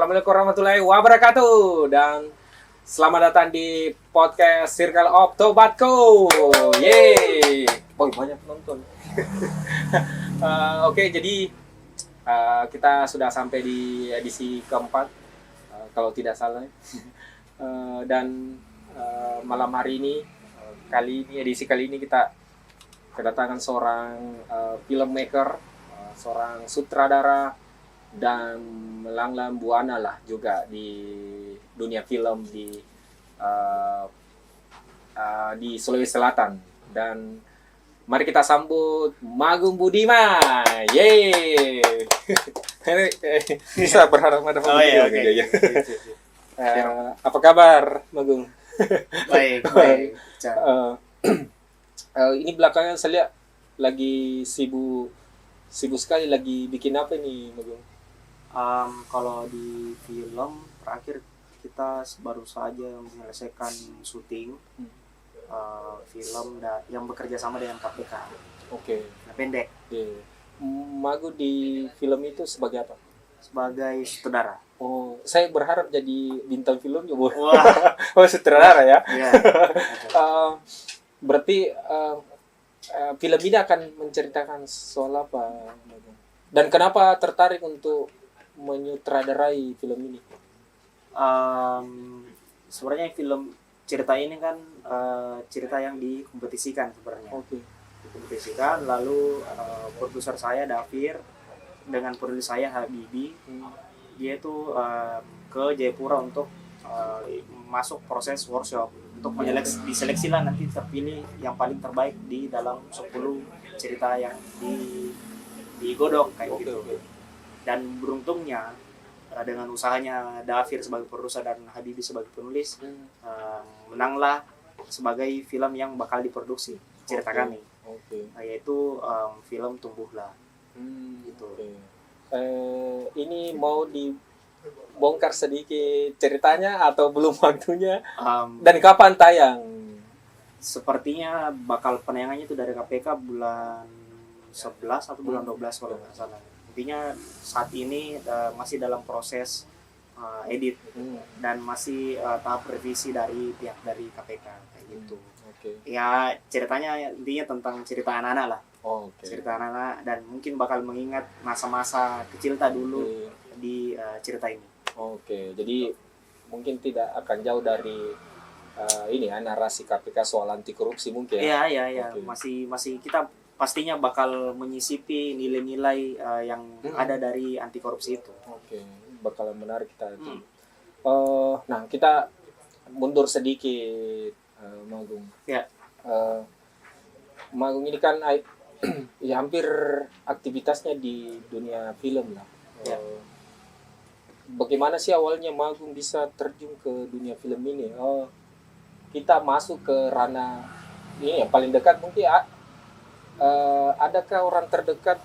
Assalamualaikum warahmatullahi wabarakatuh. Dan selamat datang di podcast Circle of Tobatku. Yeay. Oh, banyak penonton. Oke, jadi kita sudah sampai di edisi keempat, kalau tidak salah. Malam hari ini, edisi kali ini kita kedatangan seorang filmmaker, seorang sutradara, dan melanglang buana lah juga di dunia film di Sulawesi Selatan. Dan mari kita sambut Magung Budiman. Yeay. Bisa berharap ada Magung Budiman. Okay. Apa kabar, Magung? Baik. Ini belakangan saya lihat lagi sibuk sekali, lagi bikin apa nih, Magung? Kalau di film terakhir kita baru saja menyelesaikan syuting film yang bekerja sama dengan KPK. Oke. Pendek. Magu di film itu sebagai apa? Sebagai sutradara. Oh, saya berharap jadi bintang film juga. Wah. Oh, sutradara ya? Iya. Berarti film ini akan menceritakan soal apa, Magu? Dan kenapa tertarik untuk menyutradarai film ini? Sebenarnya cerita ini kan cerita yang dikompetisikan sebenarnya. Oke. Dikompetisikan, lalu produser saya Dafir dengan produser saya Habibi, dia itu ke Jayapura untuk masuk proses workshop untuk diseleksi lah, nanti terpilih yang paling terbaik di dalam 10 cerita yang digodok kayak gitu. Dan beruntungnya dengan usahanya Dafir sebagai produser dan Habibi sebagai penulis, menanglah sebagai film yang bakal diproduksi cerita kami. Yaitu film Tumbuhlah. Gitu. Ini mau dibongkar sedikit ceritanya atau belum waktunya? Dan kapan tayang? Sepertinya bakal penayangannya itu dari KPK bulan 11 atau bulan 12 kalau nggak salah. Intinya saat ini masih dalam proses edit dan masih tahap revisi dari pihak dari KPK kayak gitu. Ya ceritanya intinya tentang cerita anak-anak lah. Cerita anak-anak, dan mungkin bakal mengingat masa-masa kecil dulu di cerita ini. Jadi mungkin tidak akan jauh dari ini ya, narasi KPK soal anti korupsi mungkin. Iya. Masih kita pastinya bakal menyisipi nilai-nilai yang ada dari anti korupsi itu. Bakalan menarik kita itu. Nah, kita mundur sedikit, Magung. Ya. Magung ini kan ya hampir aktivitasnya di dunia film lah. Bagaimana sih awalnya Magung bisa terjun ke dunia film ini? Kita masuk ke ranah ini yang paling dekat mungkin. Adakah orang terdekat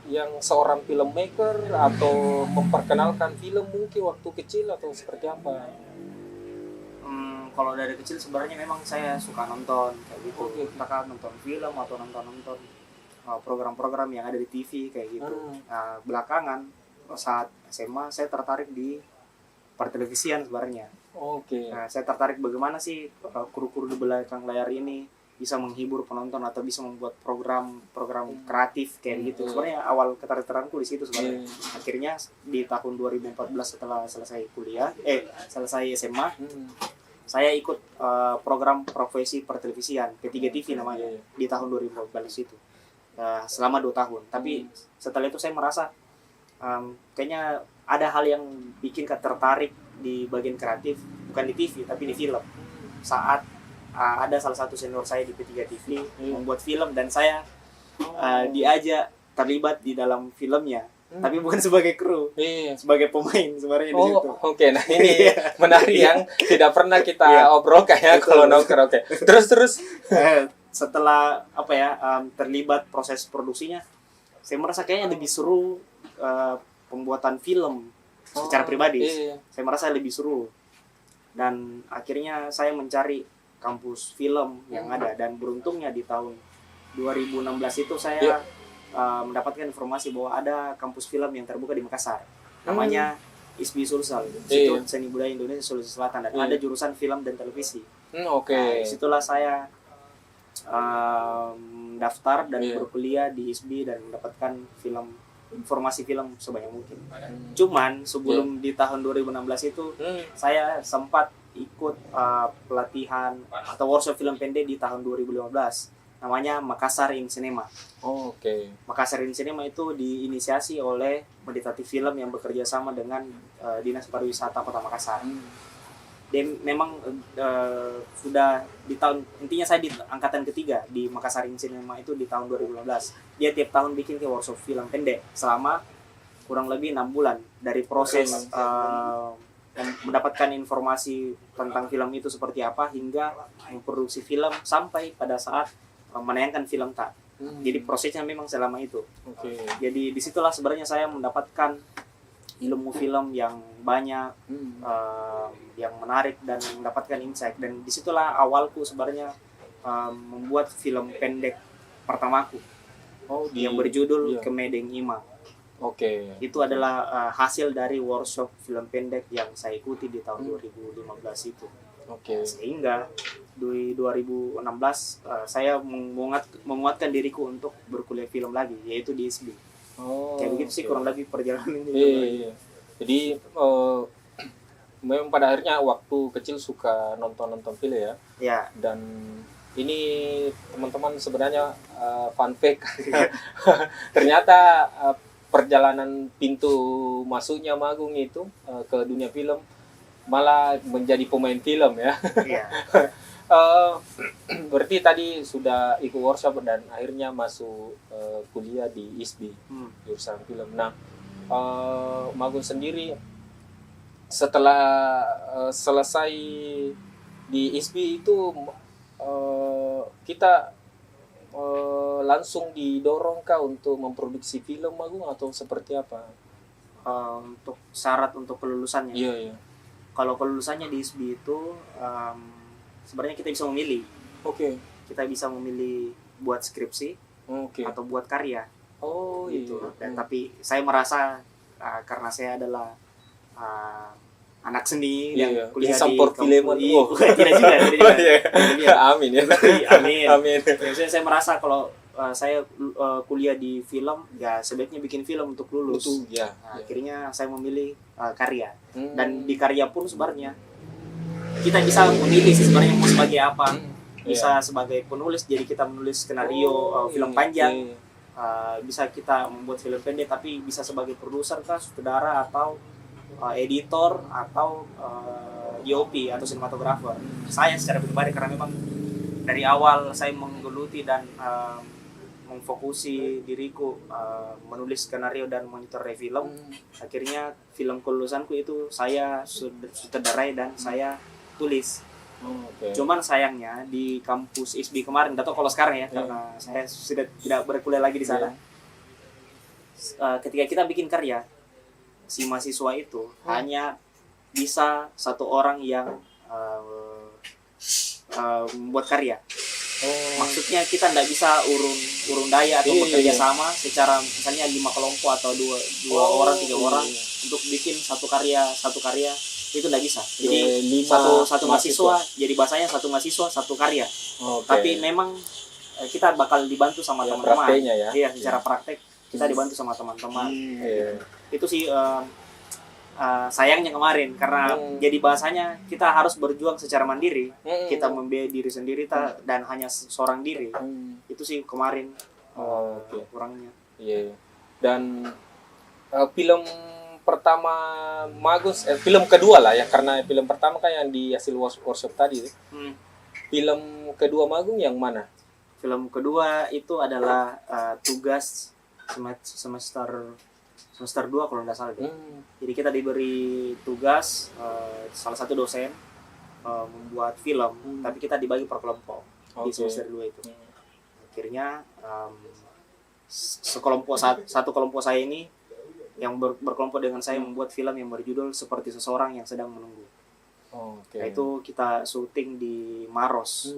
yang seorang filmmaker atau memperkenalkan film mungkin waktu kecil atau seperti apa? Kalau dari kecil sebenarnya memang saya suka nonton kayak gitu. Kita nonton film atau nonton program-program yang ada di TV kayak gitu. Belakangan saat SMA saya tertarik di pertelevisian sebenarnya. Saya tertarik bagaimana sih kru-kru di belakang layar ini bisa menghibur penonton atau bisa membuat program kreatif kayak gitu. Sebenarnya awal ketertarikanku di situ sebenarnya. Akhirnya di tahun 2014 setelah selesai SMA, saya ikut program profesi pertelevisian P3 TV namanya di tahun 2014 itu. Selama 2 tahun. Tapi setelah itu saya merasa kayaknya ada hal yang bikin tertarik di bagian kreatif, bukan di TV tapi di film. Saat ada salah satu senior saya di P3 TV membuat film, dan saya diajak terlibat di dalam filmnya, tapi bukan sebagai kru, sebagai pemain sebenarnya di situ. Nah ini menarik yang tidak pernah kita obrolkan ya kalau nongkrong. Terus setelah terlibat proses produksinya, saya merasa kayaknya lebih seru pembuatan film secara pribadi. Saya merasa lebih seru, dan akhirnya saya mencari kampus film yang ada, dan beruntungnya di tahun 2016 itu saya mendapatkan informasi bahwa ada kampus film yang terbuka di Makassar, namanya ISBI Sulsel gitu. Institut Iya. Seni Budaya Indonesia Sulawesi Selatan, dan Iya. ada jurusan film dan televisi. Oke. Nah, disitulah saya daftar dan Iya. berkuliah di ISBI dan mendapatkan informasi film sebanyak mungkin. Hmm. Cuman sebelum di tahun 2016 itu saya sempat ikut pelatihan atau workshop film pendek di tahun 2015, namanya Makassar in Cinema. Oke. Makassar in Cinema itu diinisiasi oleh Meditatif Film yang bekerja sama dengan Dinas Pariwisata Kota Makassar. Dan memang sudah di tahun, intinya saya di angkatan ketiga di Makassar in Cinema itu di tahun 2015. Dia tiap tahun bikin workshop film pendek selama kurang lebih 6 bulan, dari proses mendapatkan informasi tentang film itu seperti apa hingga memproduksi film sampai pada saat menayangkan film tak. Jadi prosesnya memang selama itu. Oke. Jadi disitulah sebenarnya saya mendapatkan ilmu film yang banyak, yang menarik dan mendapatkan insight. Dan disitulah awalku sebenarnya membuat film pendek pertamaku yang berjudul iya. Kemedeng Ima. Oke. Itu adalah hasil dari workshop film pendek yang saya ikuti di tahun 2015 itu. Oke. Sehingga di 2016 saya menguatkan diriku untuk berkuliah film lagi, yaitu di ISBI. Kayak begitu sih kurang lebih perjalanannya. Iya. Jadi memang pada akhirnya waktu kecil suka nonton film ya. Ya. Dan ini teman-teman sebenarnya fun fact. Ternyata perjalanan pintu masuknya Magung itu ke dunia film malah menjadi pemain film ya. Iya. Berarti tadi sudah ikut workshop dan akhirnya masuk kuliah di ISBI jurusan film. Nah, Magun sendiri setelah selesai di ISBI itu kita langsung didorong kah untuk memproduksi film Magung atau seperti apa? Untuk syarat untuk kelulusannya. Iya. Kalau kelulusannya di ISBI itu sebenarnya kita bisa memilih. Oke. Kita bisa memilih buat skripsi atau buat karya. Oh gitu. iya. Dan tapi saya merasa karena saya adalah anak seni yang kuliah di kampus. Tidak juga. Amin ya. Amin. Maksudnya saya merasa kalau saya kuliah di film, ya sebaiknya bikin film untuk lulus. Betul, ya. Akhirnya saya memilih karya. Dan di karya pun sebenarnya kita bisa memilih sebenarnya mau sebagai apa. Bisa sebagai penulis, jadi kita menulis skenario film panjang. Bisa kita membuat film pendek, tapi bisa sebagai produser kah, sutradara atau editor atau DOP atau sinematografer. Saya secara pribadi karena memang dari awal saya menggeluti dan memfokusi diriku menulis skenario dan monitor film. Akhirnya film kelulusanku itu saya sutradarai dan saya tulis. Cuman sayangnya di kampus ISBI kemarin, nggak tahu kalau sekarang ya, karena saya sudah tidak berkuliah lagi di sana. Ketika kita bikin karya, si mahasiswa itu hanya bisa satu orang yang membuat karya. Maksudnya kita nggak bisa urun daya atau bekerja sama secara misalnya 5 kelompok atau dua orang 3 orang untuk bikin satu karya itu nggak bisa. Jadi satu mahasiswa, jadi bahasanya satu mahasiswa satu karya. Tapi memang kita bakal dibantu sama teman-teman. Ya. Iya, secara praktek kita dibantu sama teman-teman. Itu sih sayangnya kemarin karena jadi bahasanya kita harus berjuang secara mandiri. Kita membiayai diri sendiri dan hanya seorang diri. Itu sih kemarin kurangnya. Iya. Dan film pertama Magus, film kedua lah ya, karena film pertama kan yang di hasil workshop tadi. Film kedua Magung yang mana? Film kedua itu adalah tugas semester 2 kalau nggak salah. Jadi kita diberi tugas salah satu dosen membuat film, tapi kita dibagi per kelompok di semester 2 itu. Akhirnya satu kelompok saya ini yang berkelompok dengan saya membuat film yang berjudul Seperti Seseorang yang Sedang Menunggu. Itu kita syuting di Maros.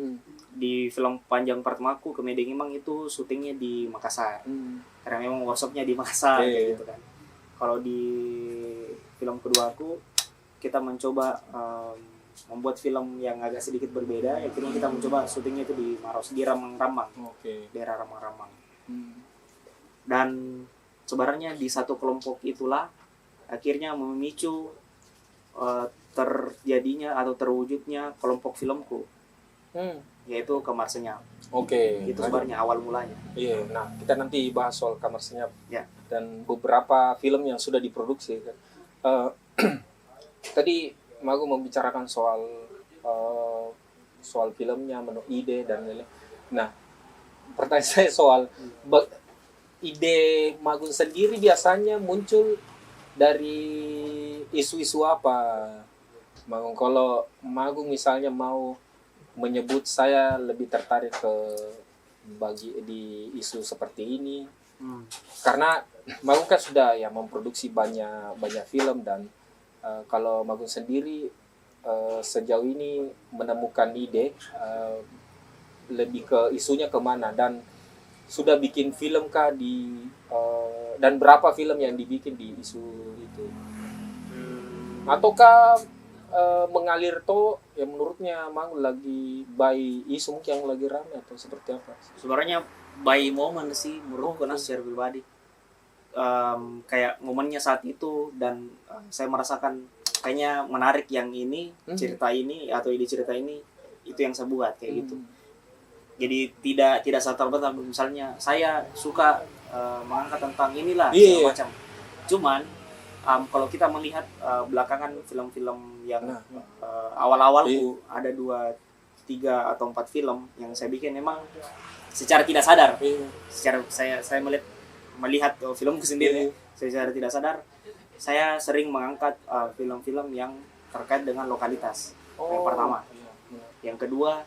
Di film panjang pertamaku Kemedeng Imang itu syutingnya di Makassar. Karena memang workshopnya di Makassar gitu kan. Kalau di film kedua aku, kita mencoba membuat film yang agak sedikit berbeda. Akhirnya kita mencoba syutingnya itu di Maros, di Ramang-Ramang, daerah Ramang-Ramang. Dan sebenarnya di satu kelompok itulah akhirnya memicu terjadinya atau terwujudnya kelompok filmku, yaitu Kamar Senyap. Itu sebenarnya awal mulanya. Iya, nah kita nanti bahas soal Kamar Senyap dan beberapa film yang sudah diproduksi kan. Tadi Magu membicarakan soal filmnya, menu ide dan lain-lain. Nah, pertanyaan saya soal ide Magu sendiri biasanya muncul dari isu-isu apa? Magung, kalau Magung misalnya mau menyebut saya lebih tertarik di isu seperti ini, karena Magung kan sudah ya memproduksi banyak film dan kalau Magung sendiri sejauh ini menemukan ide lebih ke isunya kemana, dan sudah bikin film kah dan berapa film yang dibikin di isu itu, ataukah mengalir toh yang menurutnya Mang lagi by isu mungkin yang lagi ramai atau seperti apa? Sebenarnya by momen sih menurutku secara pribadi, kayak momennya saat itu, dan saya merasakan kayaknya menarik yang ini, cerita ini atau ide cerita ini itu yang saya buat kayak gitu. Jadi tidak serta-merta misalnya saya suka mengangkat tentang inilah segala macam. Cuman kalau kita melihat belakangan film-film yang awal-awalku ada 2, 3 atau 4 film yang saya bikin memang secara tidak sadar. Secara saya melihat filmku sendiri, secara tidak sadar saya sering mengangkat film-film yang terkait dengan lokalitas. Yang pertama. Yang kedua,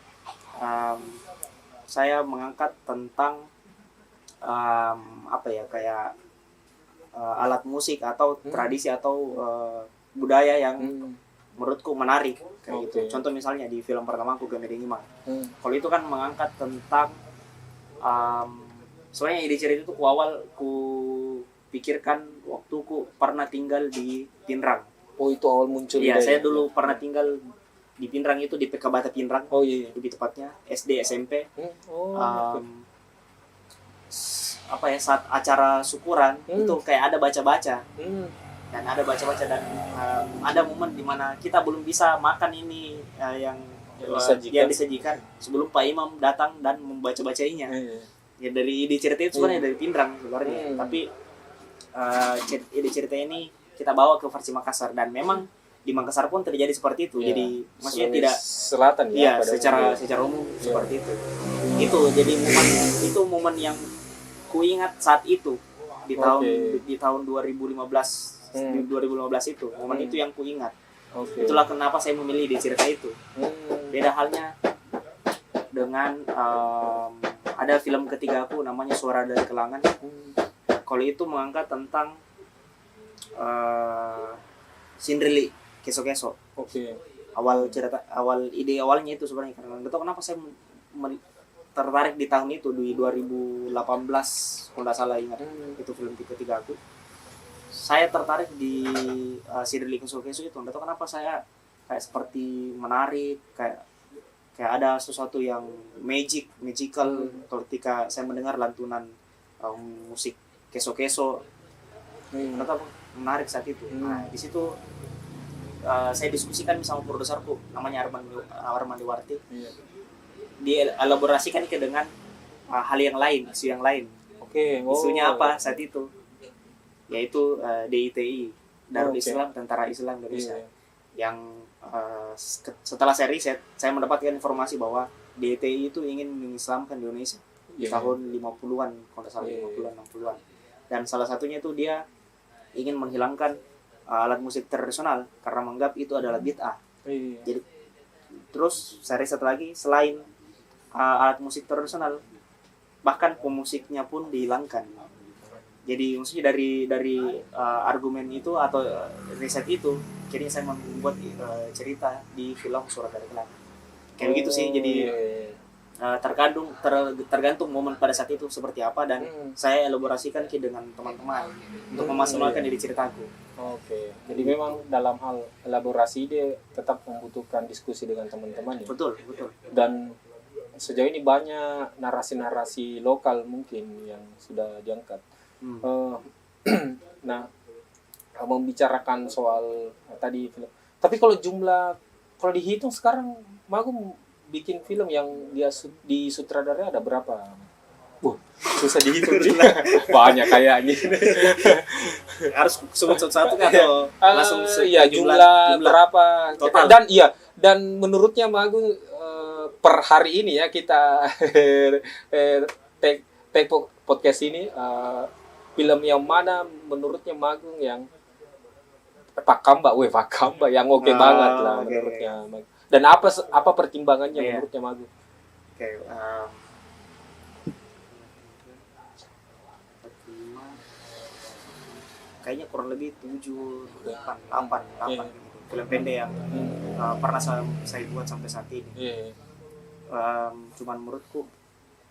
saya mengangkat tentang kayak alat musik atau tradisi atau budaya yang menurutku menarik kayak gitu. Contoh misalnya di film pertamaku Gemedeng Imang. Kalau itu kan mengangkat tentang sebenarnya ide cerita itu ku pikirkan waktu ku pernah tinggal di Pinrang. Oh, itu awal muncul. Iya, saya dulu pernah tinggal di Pinrang, itu di PK Bata Pinrang. Lebih tepatnya SD SMP. Saat acara syukuran itu kayak ada baca-baca. Dan ada baca-baca dan ada momen di mana kita belum bisa makan ini yang disajikan sebelum Pak Imam datang dan membaca-bacainya. Ya dari ide cerita itu sebenarnya dari Pinrang sebenarnya. Tapi ide cerita ini kita bawa ke versi Makassar, dan memang di Makassar pun terjadi seperti itu. Jadi maksudnya tidak selatan secara umum seperti itu. Itu jadi momen yang kuingat saat itu di tahun 2015 itu. Momen itu yang kuingat. Itulah kenapa saya memilih di cerita itu. Beda halnya dengan ada film ketiga aku namanya Suara dari Kelangan. Kalau itu mengangkat tentang Sindrili Keso-Keso. Awal ide awalnya itu sebenarnya karena nggak tahu kenapa saya tertarik di tahun itu, di 2018 kalau nggak salah ingat. Itu film ketiga aku. Saya tertarik di Sindrili Keso-Keso itu. Nggak tahu kenapa saya kayak seperti menarik, kayak ada sesuatu yang magical ketika saya mendengar lantunan musik Keso-Keso. Nggak tahu, menarik saat itu. Nah, di situ saya diskusikan sama produserku namanya Arman Dewarti. Dielaborasikan ke dengan hal yang lain, isu yang lain. Isunya apa saat itu? Yaitu DITI, Darul Islam, Tentara Islam Indonesia. Yang setelah saya riset, saya mendapatkan informasi bahwa DITI itu ingin mengislamkan Indonesia di tahun 50-an, kalau tidak salah 50-an, 60-an. Dan salah satunya itu dia ingin menghilangkan alat musik tradisional karena menganggap itu adalah bid'ah. Jadi terus saya riset lagi, selain alat musik tradisional, bahkan pemusiknya pun dihilangkan. Jadi maksudnya dari argumen itu atau riset itu, jadi saya membuat cerita di film Suara dari Kelangan. Kayak begitu sih. Jadi tergantung momen pada saat itu seperti apa, dan saya elaborasikan dengan teman-teman untuk memaksimalkan diri ceritaku. Oke. Jadi memang dalam hal elaborasi dia tetap membutuhkan diskusi dengan teman-teman ya. Betul. Dan sejauh ini banyak narasi-narasi lokal mungkin yang sudah diangkat. Nah, membicarakan soal tadi film. Tapi kalau dihitung sekarang Magum bikin film yang dia disutradarai ada berapa? Susah dihitung sih. Banyak kayaknya. Harus sebut satu-satu kan atau langsung jumlah berapa total. Dan menurutnya Magum per hari ini ya kita take podcast ini film yang mana menurutnya Magum yang Pakamba yang oke banget lah menurutnya. Dan apa pertimbangannya menurutnya Magum? Kayaknya kurang lebih 7, 8 gitu. Film pendek yang pernah saya buat sampai saat ini. Cuman menurutku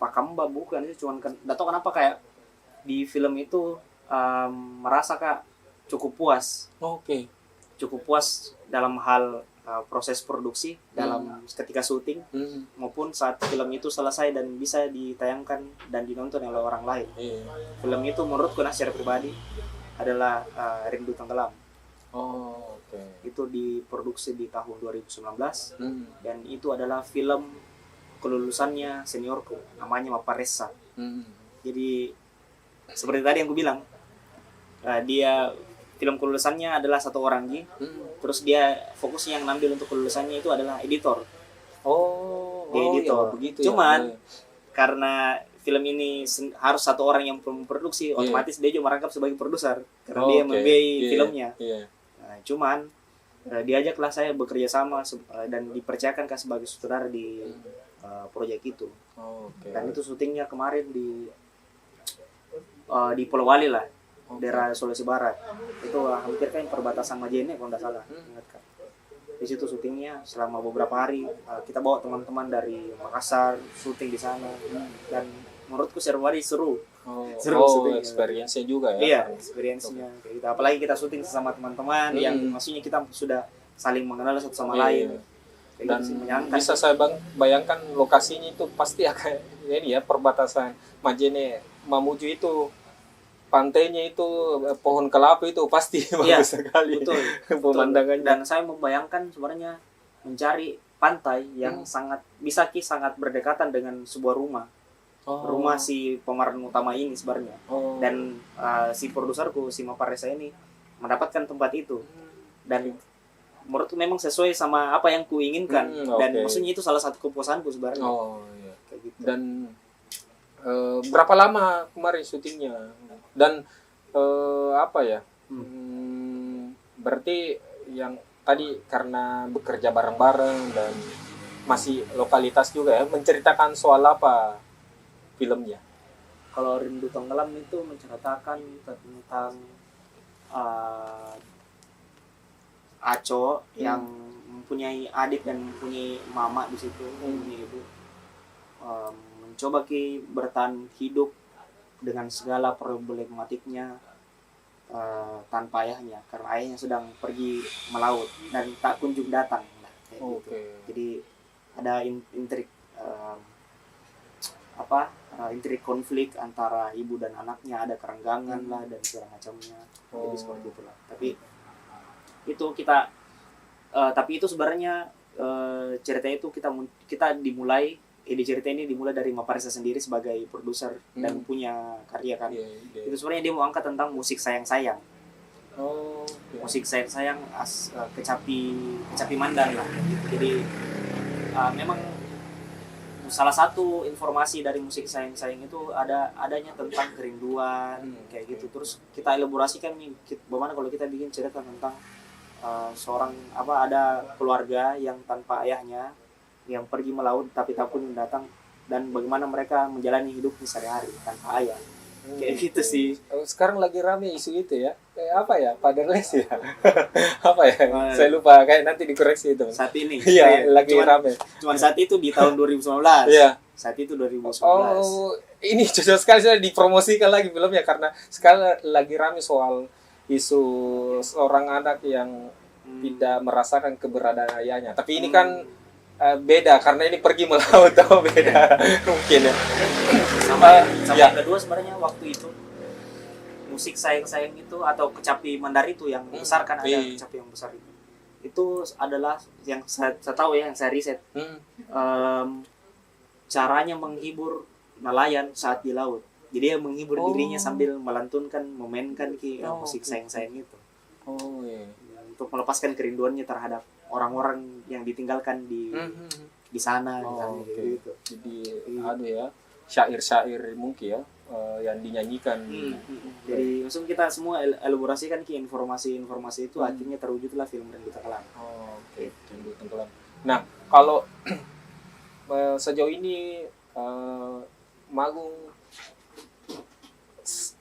Pakamba bukan sih, cuman nggak tahu kenapa kayak di film itu merasa Kak cukup puas. Cukup puas dalam hal proses produksi dalam ketika syuting maupun saat film itu selesai dan bisa ditayangkan dan dinonton oleh orang lain. Film itu menurutku secara pribadi adalah Rindu Tenggelam. Itu diproduksi di tahun 2019 dan itu adalah film kelulusannya seniorku, namanya Maparesa. Jadi seperti tadi yang gue bilang, dia film kelulusannya adalah satu orang terus dia fokusnya yang ngambil untuk kelulusannya itu adalah editor. Editor. Begitu. Cuman karena film ini harus satu orang yang memproduksi, otomatis dia juga merangkap sebagai produser karena dia membiayai filmnya. Nah, cuman diajaklah saya bekerja sama dan dipercayakan sebagai sutradara di proyek itu. Dan itu syutingnya kemarin di Pulau Wali lah, daerah Sulawesi Barat. Itu hampir kan perbatasan Majene kalau tidak salah. Ingat kan? Di situ syutingnya selama beberapa hari. Kita bawa teman-teman dari Makassar syuting di sana dan menurutku seru. Experience-nya juga ya. Iya, experience-nya kayak gitu. Apalagi kita syuting sama teman-teman yang maksudnya kita sudah saling mengenal satu sama lain. Dan bisa saya bayangkan lokasinya itu pasti akan ini ya, perbatasan Majene Mamuju itu, pantainya itu, pohon kelapa itu pasti bagus sekali. Betul. Pemandangannya. Dan saya membayangkan sebenarnya mencari pantai yang sangat berdekatan dengan sebuah rumah. Rumah si pemeran utama ini sebenarnya. Dan si produserku, si Maparesa ini mendapatkan tempat itu. Dan menurutku memang sesuai sama apa yang kuinginkan. Dan maksudnya itu salah satu kepuasanku sebenarnya. Kayak gitu. Dan berapa lama kemarin syutingnya? Dan berarti yang tadi karena bekerja bareng-bareng dan masih lokalitas juga ya, menceritakan soal apa filmnya? Kalau Rindu Tenggelam itu menceritakan tentang Aco yang mempunyai adik dan mempunyai mama di situ, mempunyai ibu, mencoba bertahan hidup dengan segala problematiknya tanpa ayahnya, karena ayahnya sedang pergi melaut dan tak kunjung datang lah, kayak gitu. Jadi ada intrik intrik konflik antara ibu dan anaknya, ada kerenggangan lah dan segala macamnya. Jadi seperti itulah. Tapi itu sebenarnya cerita itu kita dimulai. Ide cerita ini dimulai dari Maparesa sendiri sebagai produser dan punya karya kan. Itu sebenarnya dia mau angkat tentang musik sayang-sayang. Musik sayang-sayang kecapi mandan lah. Jadi memang salah satu informasi dari musik sayang-sayang itu adanya tentang kerinduan kayak gitu. Terus kita elaborasikan nih, bagaimana kalau kita bikin cerita tentang ada keluarga yang tanpa ayahnya, yang pergi melaut tapi tak pun datang, dan bagaimana mereka menjalani hidup sehari-hari tanpa ayah. Kayak gitu sih. Sekarang lagi rame isu itu ya. Kayak apa ya? Fatherless ya. Apa ya? Saya lupa, kayak nanti dikoreksi itu. Saat ini. Iya, lagi rame. Cuman saat itu di tahun 2019. Iya. Saat itu 2011. Oh, ini cocok sekali sudah dipromosikan lagi filmnya karena sekali lagi rame soal isu seorang anak yang tidak merasakan keberadaan ayahnya. Tapi ini kan beda karena ini pergi melaut atau beda mungkin ya. Sama Ya. yang kedua sebenarnya waktu itu musik sayang-sayang itu atau kecapi Mandar itu yang besar kan, ada Iya. kecapi yang besar itu adalah yang saya tahu ya, yang saya riset, caranya menghibur nelayan saat di laut. Jadi dia menghibur dirinya sambil melantunkan, memainkan musik sayang-sayang itu. Oh iya. Untuk melepaskan kerinduannya terhadap orang-orang yang ditinggalkan di sana misalnya gitu. Jadi aduh ya, syair-syair mungkin ya yang dinyanyikan. Jadi langsung kita semua elaborasikan informasi-informasi itu, akhirnya terwujudlah film Rindu Tenggelam. Oh, oke. Rindu Tenggelam. Nah, kalau sejauh ini Magung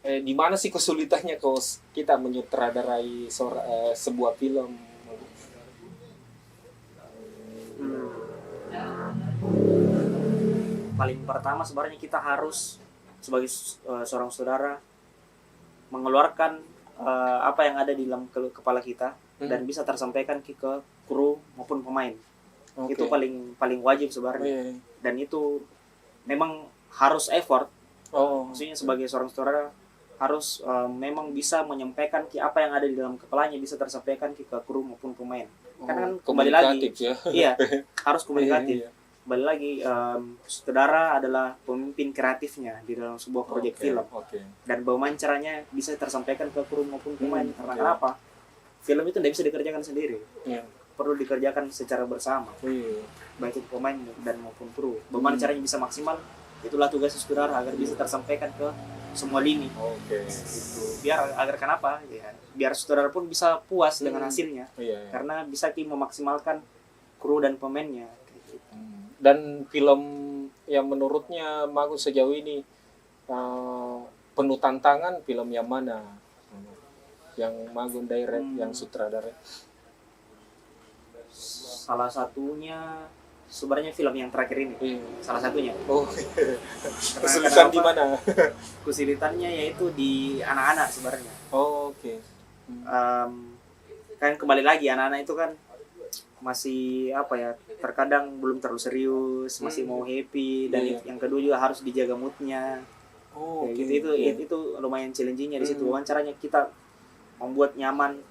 di mana sih kesulitannya kalau kita menyutradarai sebuah film? Paling pertama sebenarnya kita harus sebagai seorang saudara mengeluarkan apa yang ada di dalam kepala kita dan bisa tersampaikan ke kru maupun pemain. Okay. Itu paling wajib sebenarnya. Dan itu memang harus effort. Maksudnya sebagai seorang saudara harus memang bisa menyampaikan apa yang ada di dalam kepalanya bisa tersampaikan ke kru maupun pemain. Karena kan kembali lagi, ya? Iya, harus komunikatif. Iya. Kembali lagi, saudara adalah pemimpin kreatifnya di dalam sebuah proyek film. Dan bagaimana caranya bisa tersampaikan ke kru maupun pemain. Karena kenapa? Film itu tidak bisa dikerjakan sendiri. Perlu dikerjakan secara bersama. Baik itu pemain dan maupun kru. Bagaimana caranya bisa maksimal? Itulah tugas saudara agar bisa tersampaikan ke semua lini. Gitu. Agar kenapa? Ya, biar saudara pun bisa puas dengan hasilnya. Karena bisa memaksimalkan kru dan pemainnya. Dan film yang menurutnya Magung sejauh ini penuh tantangan, film yang mana? Yang Magung direct, yang sutradara? Salah satunya sebenarnya film yang terakhir ini. Salah satunya. Kesulitan di mana? Kesulitannya yaitu di anak-anak sebenarnya. Kan kembali lagi anak-anak itu kan masih terkadang belum terlalu serius, masih mau happy, dan yang kedua juga harus dijaga moodnya. Itu lumayan challenging-nya di situ. Caranya kita membuat nyaman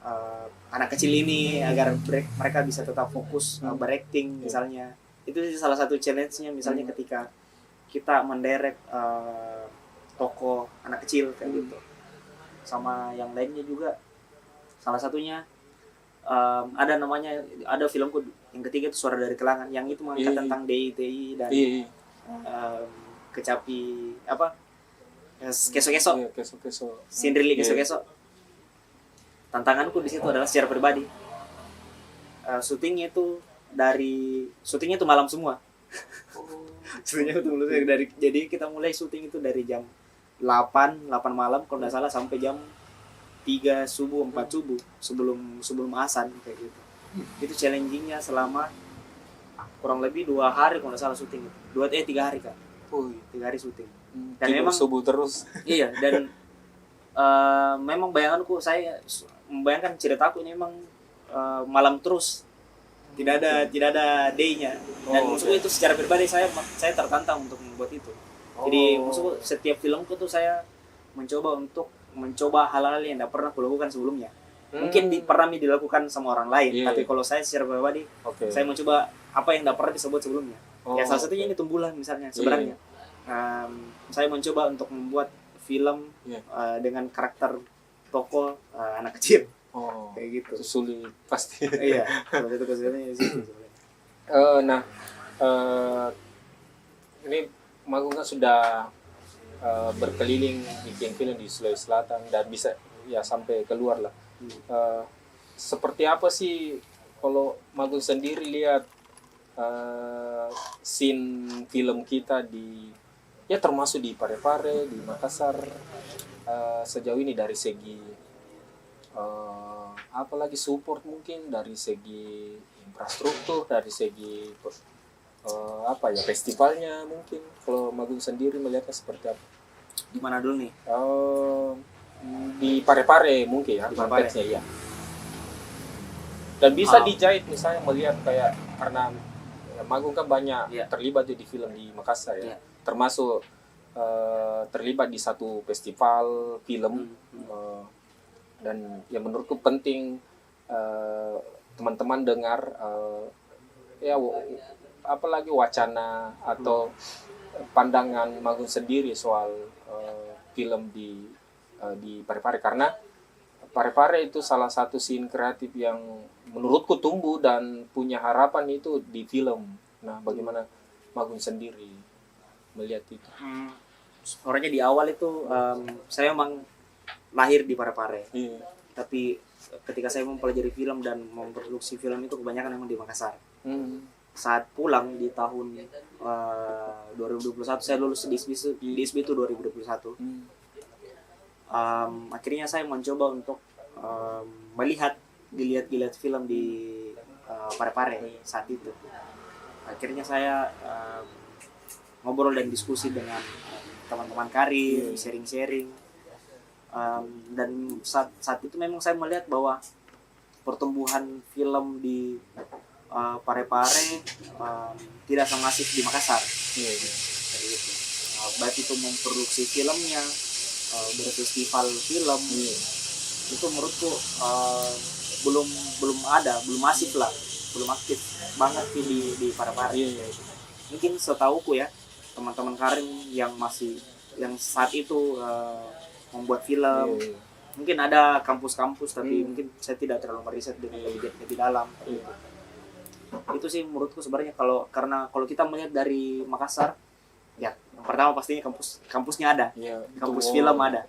anak kecil ini agar mereka bisa tetap fokus berakting misalnya. Itu salah satu challenge-nya misalnya ketika kita menderek tokoh anak kecil kayak gitu. Sama yang lainnya juga salah satunya ada filmku yang ketiga itu Suara dari Kelangan, yang itu mengangkat tentang DITI dan kecapi keso-keso. Sindrili keso-keso. Tantanganku di situ adalah secara pribadi. Syutingnya itu malam semua. Jadi kita mulai syuting itu dari jam 8 malam kalau nggak salah sampai jam 3 subuh, 4 subuh sebelum azan kayak gitu. Itu challenging-nya selama kurang lebih 2 hari kalau nggak salah syuting itu. 3 hari kan. 3 hari syuting. Dan memang subuh terus. Iya, dan memang bayanganku, saya membayangkan ceritaku ini memang malam terus. Tidak ada day-nya. Dan maksudku itu secara pribadi saya tertantang untuk membuat itu. Jadi maksudku setiap filmku tuh saya mencoba hal-hal yang tidak pernah kulakukan sebelumnya. Mungkin pernah dilakukan sama orang lain, tapi kalau saya secara pribadi saya mencoba apa yang tidak pernah disebut sebelumnya. Ya salah satunya ini Tumbulan misalnya sebenarnya. Saya mencoba untuk membuat film dengan karakter tokoh anak kecil. Kayak gitu. Sulit pasti. Iya, kalau itu kesulitannya di situ sebenarnya. Ini Magung kan sudah berkeliling bikin film di Sulawesi Selatan dan bisa ya sampai keluar lah. Seperti apa sih kalau Magung sendiri lihat scene film kita termasuk di Parepare, di Makassar, sejauh ini dari segi apalagi support, mungkin dari segi infrastruktur, dari segi apa ya, festivalnya mungkin. Kalau Magung sendiri melihatnya seperti apa? Di mana dulu nih? Di Parepare mungkin ya, Di Parepare. konteksnya ya. Dan bisa dijahit misalnya melihat kayak, karena Magung kan banyak terlibat di film di Makassar ya. Termasuk terlibat di satu festival film. Dan yang menurutku penting teman-teman dengar ya apalagi wacana atau pandangan Magung sendiri soal film di Parepare, karena Parepare itu salah satu scene kreatif yang menurutku tumbuh dan punya harapan itu di film. Nah, bagaimana Magung sendiri melihat itu? Orangnya di awal itu saya memang lahir di Parepare. Tapi ketika saya mempelajari film dan memproduksi film itu kebanyakan memang di Makassar. Saat pulang di tahun 2021, saya lulus di ISB itu 2021. Akhirnya saya mencoba untuk dilihat film di Parepare saat itu. Akhirnya saya ngobrol dan diskusi dengan teman-teman karir, sharing-sharing. Dan saat itu memang saya melihat bahwa pertumbuhan film di Parepare tidak semasif di Makassar. Gitu. Baik itu memproduksi filmnya, berfestival film, itu menurutku belum masif lah, belum aktif banget di Parepare. Mungkin setauku ya, teman-teman karir yang saat itu membuat film, mungkin ada kampus-kampus, tapi mungkin saya tidak terlalu meriset dengan lebih dalam. Itu sih menurutku sebenarnya, karena kalau kita melihat dari Makassar, ya yang pertama pastinya kampusnya ada, kampus film ada.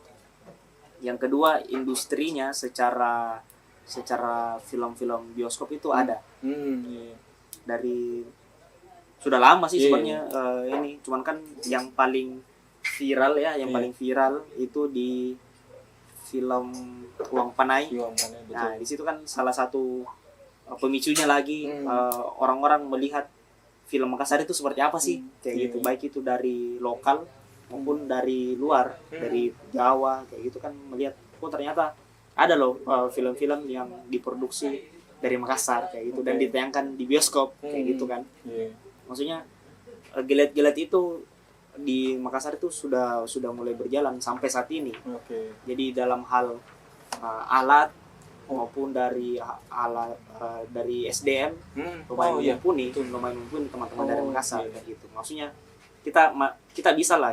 Yang kedua, industrinya secara film-film bioskop itu ada. Dari sudah lama sih sebenarnya ini, cuman kan yang paling viral paling viral itu di film Uang Panai. Nah, di situ kan salah satu pemicunya lagi orang-orang melihat film Makassar itu seperti apa sih, kayak gitu. Baik itu dari lokal maupun dari luar, dari Jawa kayak gitu kan, melihat ternyata ada loh film-film yang diproduksi dari Makassar kayak gitu, dan ditayangkan di bioskop kayak gitu kan. Maksudnya gilet-gilet itu di Makassar itu sudah mulai berjalan sampai saat ini. Jadi dalam hal alat maupun dari dari SDM lumayan mumpuni teman-teman dari Makassar kayak gitu. Maksudnya kita bisa lah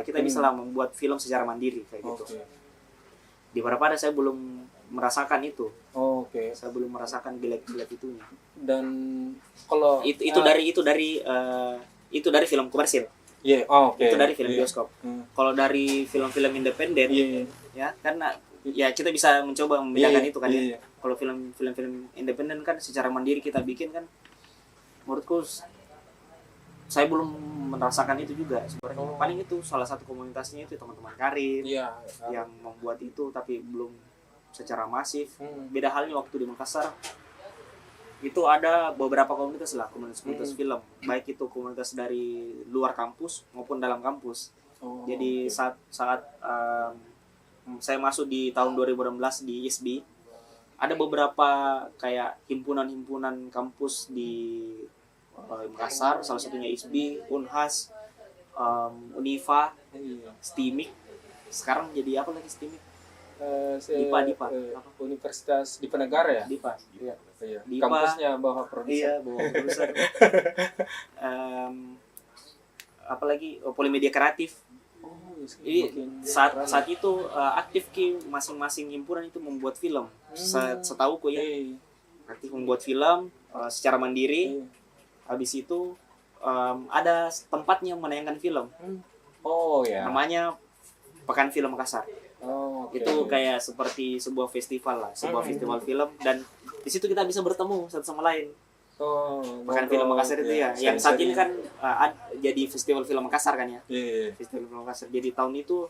membuat film secara mandiri kayak gitu. Di Parepare saya belum merasakan itu. Saya belum merasakan gilet-gilet itunya. Dan kalau itu dari film komersil. Itu dari film bioskop. Kalau dari film-film independen, ya karena ya kita bisa mencoba membedakan itu kan ya. Kalau film independen kan secara mandiri kita bikin kan, menurutku saya belum merasakan itu juga sebenarnya. Paling itu salah satu komunitasnya itu teman-teman karir yang membuat itu, tapi belum secara masif. Beda halnya waktu di Makassar, itu ada beberapa komunitas komunitas film, baik itu komunitas dari luar kampus maupun dalam kampus. Jadi saat saya masuk di tahun 2016 di ISB, ada beberapa kayak himpunan kampus di Makassar, salah satunya ISB, Unhas, Unifa, STIMIK. Sekarang jadi apa lagi STIMIK? DIPA. Universitas Diponegara ya? DIPA. DIPA. Kampusnya bawah produser. Bawah produser. Apalagi Polimedia Kreatif. Jadi saat itu aktif masing-masing himpunan itu membuat film. Setauku ya, aktif membuat film secara mandiri. Habis itu ada tempatnya menayangkan film. Namanya Pekan Film Makassar. Itu kayak seperti sebuah festival lah, festival film, dan di situ kita bisa bertemu satu sama lain. Pekan Film Makassar itu ya, yang saat ini kan jadi Festival Film Makassar kan ya. Festival Film Makassar. Jadi tahun itu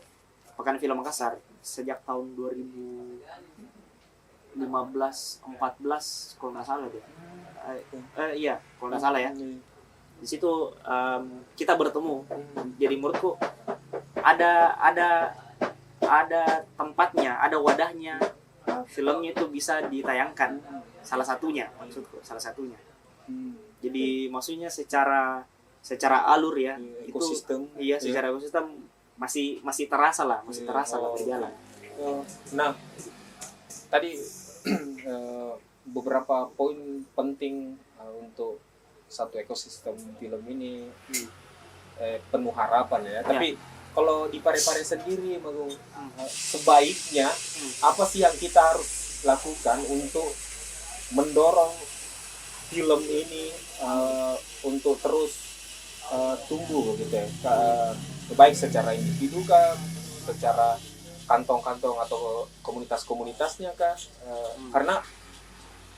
Pekan Film Makassar sejak tahun 2015-14 kalau nggak salah deh. Iya, kalau nggak salah ya. Di situ kita bertemu. Jadi menurutku ada tempatnya, ada wadahnya, filmnya itu bisa ditayangkan. Salah satunya, maksudku, salah satunya. Jadi maksudnya secara alur ya, ekosistem. Itu iya, secara ekosistem masih terasa lah berjalan. Nah, tadi beberapa poin penting untuk satu ekosistem film ini penuh harapan ya. Tapi kalau di Parepare sendiri, Magung, sebaiknya apa sih yang kita harus lakukan untuk mendorong film ini untuk terus tumbuh gitu ya, baik secara individu kah, secara kantong-kantong atau komunitas-komunitasnya kah? Karena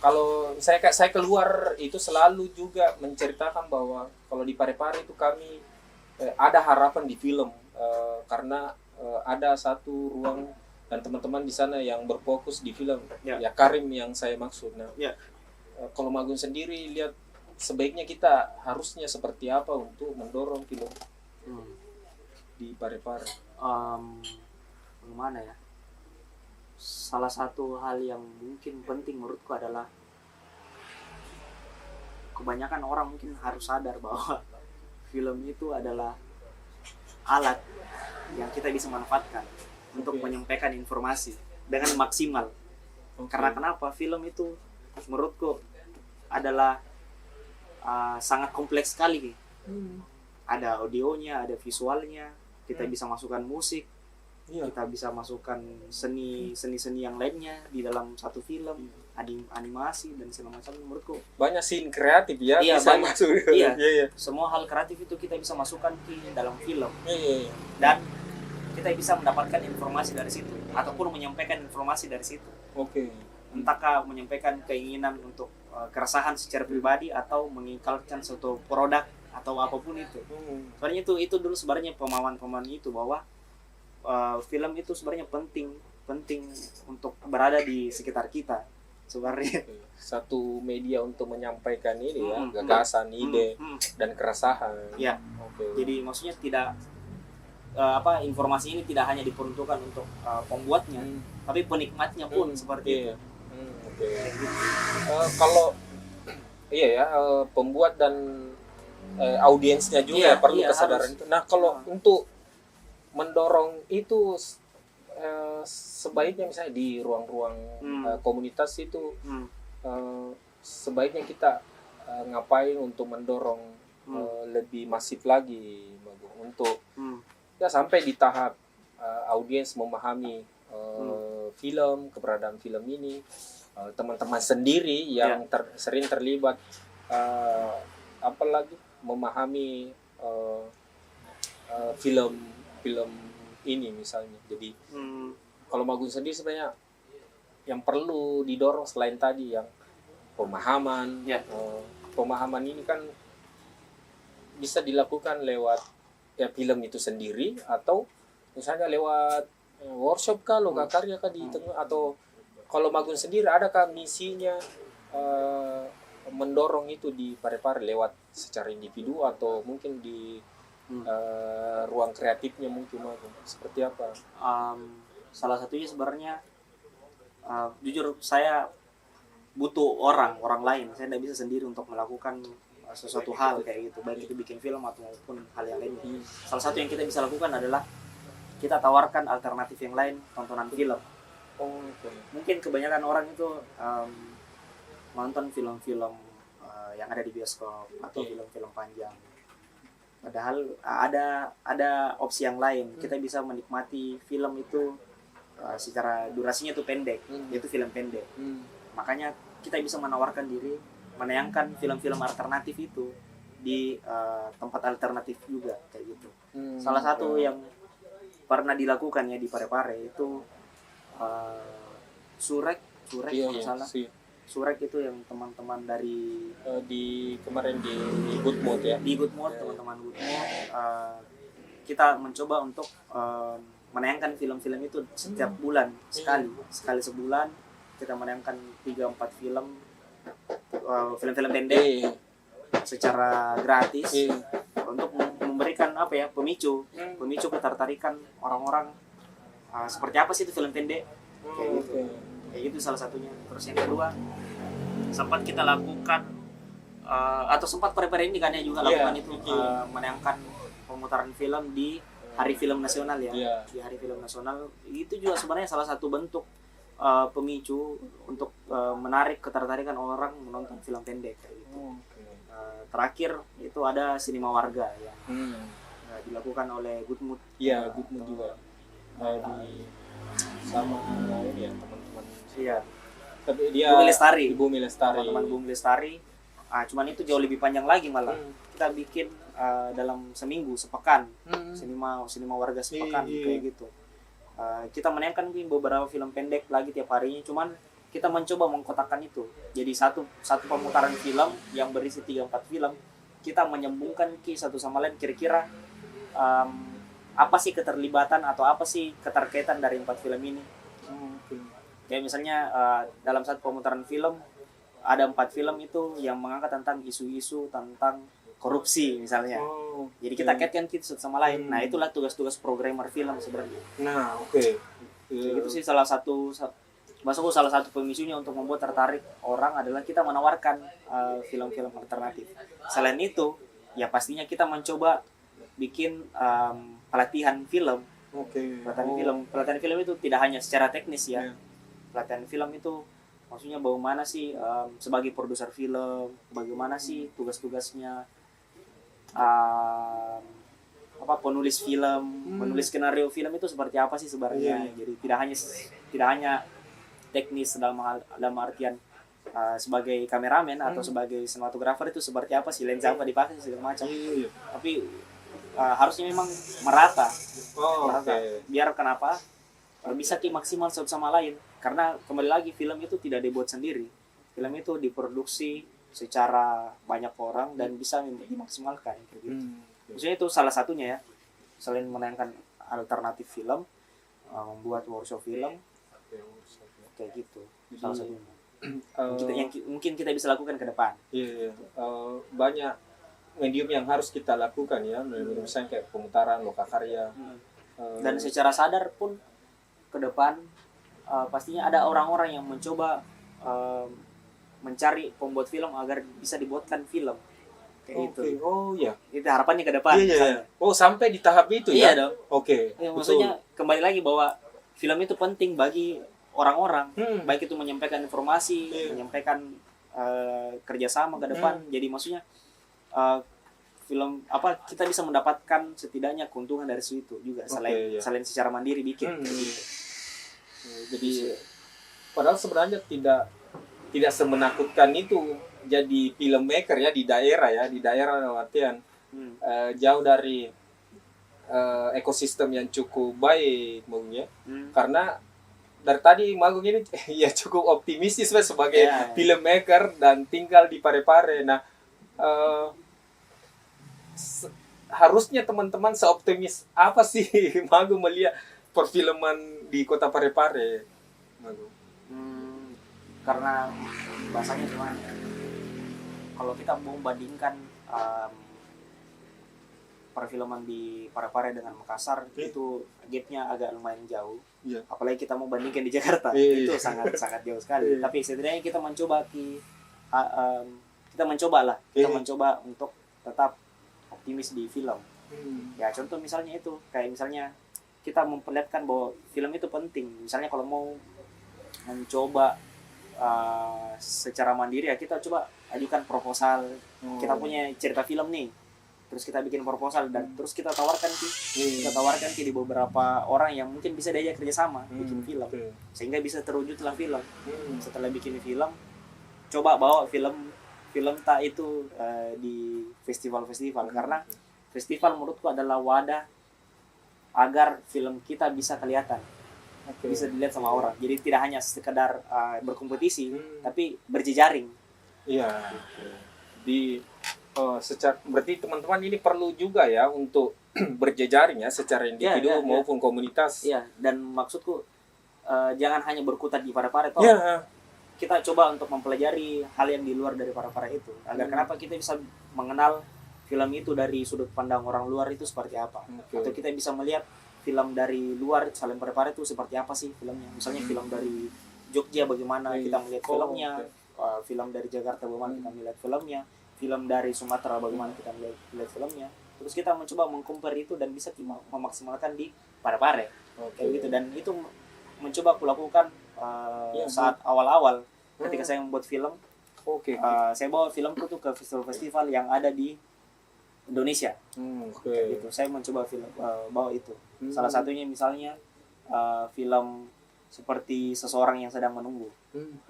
kalau saya keluar itu selalu juga menceritakan bahwa kalau di Parepare itu kami ada harapan di film, karena ada satu ruang dan teman-teman di sana yang berfokus di film, ya Karim yang saya maksud. Nah, kalau Magun sendiri lihat sebaiknya kita harusnya seperti apa untuk mendorong film di Parepare? Bagaimana ya? Salah satu hal yang mungkin penting menurutku adalah kebanyakan orang mungkin harus sadar bahwa film itu adalah alat yang kita bisa manfaatkan untuk menyampaikan informasi dengan maksimal. Karena kenapa? Film itu menurutku adalah sangat kompleks sekali. Ada audionya, ada visualnya, kita bisa masukkan musik, kita bisa masukkan seni yang lainnya di dalam satu film, animasi dan segala macam. Menurutku banyak scene kreatif ya, iya, bisa banyak, masuk. iya. Semua hal kreatif itu kita bisa masukkan di dalam film. Dan kita bisa mendapatkan informasi dari situ ataupun menyampaikan informasi dari situ. Entahkah menyampaikan keinginan untuk keresahan secara pribadi atau mengikalkan suatu produk atau apapun itu. Sebenarnya itu dulu sebenarnya pemahaman itu bahwa film itu sebenarnya penting untuk berada di sekitar kita sebenarnya. Satu media untuk menyampaikan ini ya, gagasan, ide dan keresahan. Ya. Jadi maksudnya tidak informasi ini tidak hanya diperuntukkan untuk pembuatnya, tapi penikmatnya pun seperti itu. Kalau pembuat dan audiensnya juga perlu kesadaran itu. Nah, kalau untuk mendorong itu sebaiknya misalnya di ruang-ruang komunitas itu sebaiknya kita ngapain untuk mendorong lebih masif lagi untuk ya sampai di tahap audiens memahami film, keberadaan film ini, teman-teman sendiri yang sering terlibat apalagi memahami film ini misalnya. Jadi kalau Magun sendiri sebenarnya yang perlu didorong selain tadi yang pemahaman, pemahaman ini kan bisa dilakukan lewat ya film itu sendiri atau misalnya lewat workshop kah, loka karya kah di tengah, atau kalau Magun sendiri adakah misinya mendorong itu di Parepare lewat secara individu atau mungkin di ruang kreatifnya mungkin Magun seperti apa? Salah satunya sebenarnya jujur saya butuh orang lain. Saya tidak bisa sendiri untuk melakukan sesuatu hal kayak gitu, baik itu bikin film ataupun hal yang lainnya. Salah satu yang kita bisa lakukan adalah kita tawarkan alternatif yang lain, tontonan film. Mungkin kebanyakan orang itu nonton film-film yang ada di bioskop atau film-film panjang. Padahal ada opsi yang lain. Kita bisa menikmati film itu secara durasinya itu pendek, yaitu film pendek. Makanya kita bisa menawarkan diri, menayangkan film-film alternatif itu di tempat alternatif juga kayak gitu. Salah satu yang pernah dilakukan ya di Parepare itu Surek kalau salah. Surek itu yang teman-teman dari di kemarin di Good Mood ya. Di Good Mood, teman-teman Good Mood, kita mencoba untuk menayangkan film-film itu setiap bulan sekali sebulan kita menayangkan 3-4 film, film-film pendek secara gratis Iya. untuk memberikan apa ya, pemicu ketertarikan orang-orang seperti apa sih itu film pendek kayak gitu. Kayak gitu salah satunya. Terus yang kedua, sempat kita lakukan atau sempat prepare ini kan ya juga lakukan itu menayangkan pemutaran film di Hari Film Nasional ya. Di Hari Film Nasional itu juga sebenarnya salah satu bentuk pemicu untuk menarik ketertarikan orang menonton film pendek kayak gitu. Terakhir itu ada Sinema Warga ya. Dilakukan oleh Good Mood. Iya, Good Mood juga. Sama ini ya teman-teman. Iya. Tapi dia Bumi Lestari. Teman-teman Bumi Lestari. Cuman itu jauh lebih panjang lagi malah. Kita bikin dalam seminggu, sepekan. Sinema Warga sepekan kayak gitu. Kita menayangkan beberapa film pendek lagi tiap harinya, cuman kita mencoba mengkotakkan itu jadi satu pemutaran film yang berisi 3-4 film. Kita menyambungkan satu sama lain, kira-kira apa sih keterlibatan atau apa sih keterkaitan dari 4 film ini. Kayak misalnya dalam satu pemutaran film ada 4 film itu yang mengangkat tentang isu-isu tentang korupsi misalnya. Jadi kita kaitkan satu sama lain. Nah, itulah tugas-tugas programmer film sebenarnya. Nah, Itu sih salah satu pemicunya untuk membuat tertarik orang adalah kita menawarkan film-film alternatif. Selain itu, ya pastinya kita mencoba bikin pelatihan film. Pelatihan film itu tidak hanya secara teknis ya. Pelatihan film itu maksudnya bagaimana sih sebagai produser film, bagaimana sih tugas-tugasnya penulis film, menulis skenario film itu seperti apa sih sebenarnya. Jadi tidak hanya teknis dalam artian sebagai kameramen atau sebagai sinematografer itu seperti apa sih, lensa apa dipakai segala macam. Tapi harusnya memang merata. Biar kenapa? Bisa maksimal satu sama lain. Karena kembali lagi film itu tidak dibuat sendiri. Film itu diproduksi secara banyak orang dan bisa dimaksimalkan gitu. Maksudnya itu salah satunya ya. Selain menayangkan alternatif film, membuat workshop film kayak gitu. Salah satunya. Mungkin kita bisa lakukan ke depan. Banyak medium yang harus kita lakukan ya, misalnya kayak pemutaran lokakarya. Dan secara sadar pun ke depan pastinya ada orang-orang yang mencoba mencari pembuat film agar bisa dibuatkan film kayak gitu. Itu harapannya ke depan. Sampai di tahap itu ya. Iya dong. Maksudnya kembali lagi bahwa film itu penting bagi orang-orang, baik itu menyampaikan informasi, menyampaikan kerjasama ke depan. Jadi maksudnya film kita bisa mendapatkan setidaknya keuntungan dari situ juga selain secara mandiri bikin. Jadi padahal sebenarnya tidak semenakutkan itu jadi filmmaker ya di daerah dalam artian jauh dari ekosistem yang cukup baik mungkin ya. Karena dari tadi Magung ini ya cukup optimistis sebagai filmmaker dan tinggal di Parepare. Nah, harusnya teman-teman seoptimis apa sih Magung melihat perfilman di kota Parepare, Magung? Karena bahasanya gimana? Kalau kita mau bandingkan perfilman di Parepare dengan Makassar, itu gapnya agak lumayan jauh. Apalagi kita mau bandingkan di Jakarta, itu sangat jauh sekali. Tapi setidaknya kita mencoba mencoba untuk tetap optimis di film. Ya contoh misalnya itu, kayak misalnya kita memperlihatkan bahwa film itu penting. Misalnya kalau mau mencoba secara mandiri ya kita coba ajukan proposal. Kita punya cerita film nih, terus kita bikin proposal dan terus kita tawarkan di beberapa orang yang mungkin bisa diajak kerjasama bikin film, sehingga bisa terwujudlah film. Setelah bikin film, coba bawa film tak itu di festival-festival, karena festival menurutku adalah wadah agar film kita bisa kelihatan, bisa dilihat sama orang. Jadi tidak hanya sekedar berkompetisi, tapi berjejaring. Berarti teman-teman ini perlu juga ya untuk berjejaring ya secara individu maupun komunitas. Dan maksudku jangan hanya berkutat di Parepare. kita coba untuk mempelajari hal yang di luar dari para itu, agar kenapa kita bisa mengenal film itu dari sudut pandang orang luar itu seperti apa, atau kita bisa melihat film dari luar Salem Parepare itu seperti apa sih filmnya. Misalnya film dari Jogja bagaimana kita melihat filmnya, film dari Jakarta bagaimana kita melihat filmnya, film dari Sumatera bagaimana kita melihat filmnya. Terus kita mencoba mengcompare itu dan bisa memaksimalkan di Parepare kayak gitu. Dan itu mencoba aku lakukan saat awal-awal ketika saya membuat film. Saya bawa filmku tuh ke festival-festival yang ada di Indonesia. Gitu. Saya mencoba bawa itu. Salah satunya misalnya film seperti Seseorang yang Sedang Menunggu.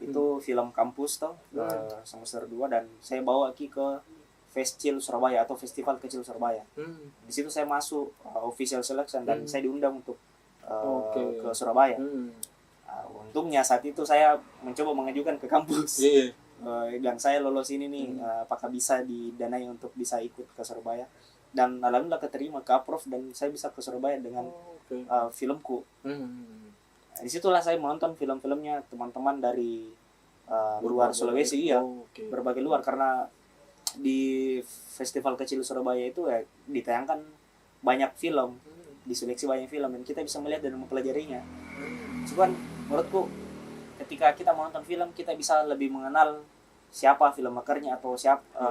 Itu film kampus toh, semester 2, dan saya bawa ke Fescil Surabaya atau Festival Kecil Surabaya. Di situ saya masuk official selection dan saya diundang untuk ke Surabaya. Untungnya saat itu saya mencoba mengajukan ke kampus. Dan saya lolos ini nih, apakah bisa didanai untuk bisa ikut ke Surabaya, dan alhamdulillah keterima, ke approve, dan saya bisa ke Surabaya dengan filmku. Disitulah saya menonton film-filmnya teman-teman dari luar Sulawesi, berbagai luar, karena di Festival Kecil Surabaya itu ditayangkan banyak film, diseleksi banyak film, dan kita bisa melihat dan mempelajarinya. Cuman menurutku ketika kita menonton film, kita bisa lebih mengenal siapa filmmakernya atau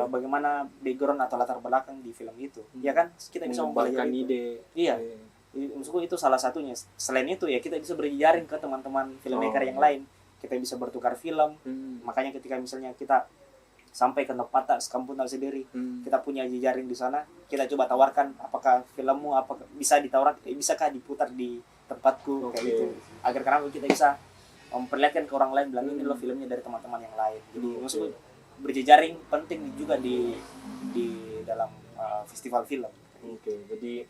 bagaimana background atau latar belakang di film itu. Ya kan, kita bisa mempelajari ide. Iya. Maksudku itu salah satunya. Selain itu ya kita bisa berjejaring ke teman-teman filmmaker yang lain. Kita bisa bertukar film. Makanya ketika misalnya kita sampai ke tempat sekampung sendiri, kita punya jejaring di sana, kita coba tawarkan apakah filmmu bisa ditawarkan, bisakah diputar di tempatku kayak gitu. Agar kenapa kita bisa memperlihatkan ke orang lain, bilang ini loh filmnya dari teman-teman yang lain. Jadi maksudnya berjejaring penting juga di dalam festival film. Jadi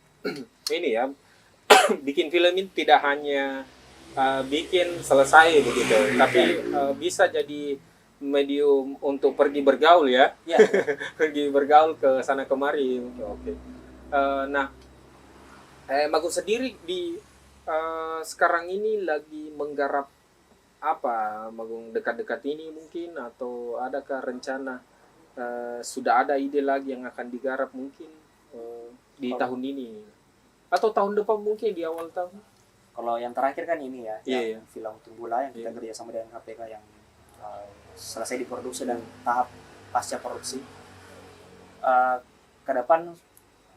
ini ya, bikin film ini tidak hanya bikin selesai begitu, tapi bisa jadi medium untuk pergi bergaul ya. Pergi bergaul ke sana kemari. Nah, Magun sendiri di sekarang ini lagi menggarap apa, Magung, dekat-dekat ini mungkin, atau adakah rencana sudah ada ide lagi yang akan digarap mungkin di tahun ini atau tahun depan, mungkin di awal tahun? Kalau yang terakhir kan ini ya, yang film Tunggula yang kita kerja sama dengan KPK yang selesai diproduksi dan tahap pasca produksi. Ke depan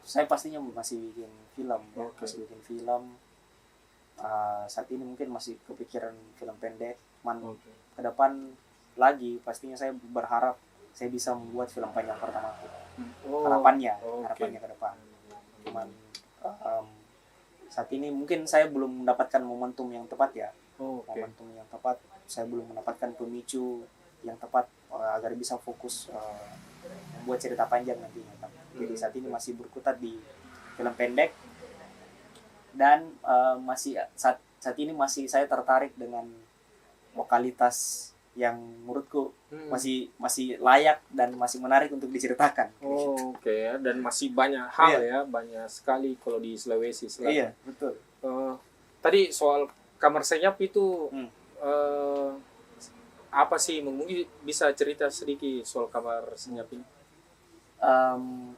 saya pastinya masih bikin film, masih bikin film. Saat ini mungkin masih kepikiran film pendek, ke depan lagi pastinya saya berharap saya bisa membuat film panjang pertama. Harapannya ke depan. Cuman saat ini mungkin saya belum mendapatkan momentum yang tepat ya. Momentum yang tepat, saya belum mendapatkan pemicu yang tepat agar bisa fokus membuat cerita panjang nantinya. Jadi saat ini masih berkutat di film pendek. Dan masih saat ini masih saya tertarik dengan lokalitas yang menurutku masih layak dan masih menarik untuk diceritakan. Dan masih banyak hal ya, banyak sekali kalau di Sulawesi Selatan. Iya, betul. Tadi soal Kamar Senyap itu apa sih? Mungkin bisa cerita sedikit soal Kamar Senyap ini.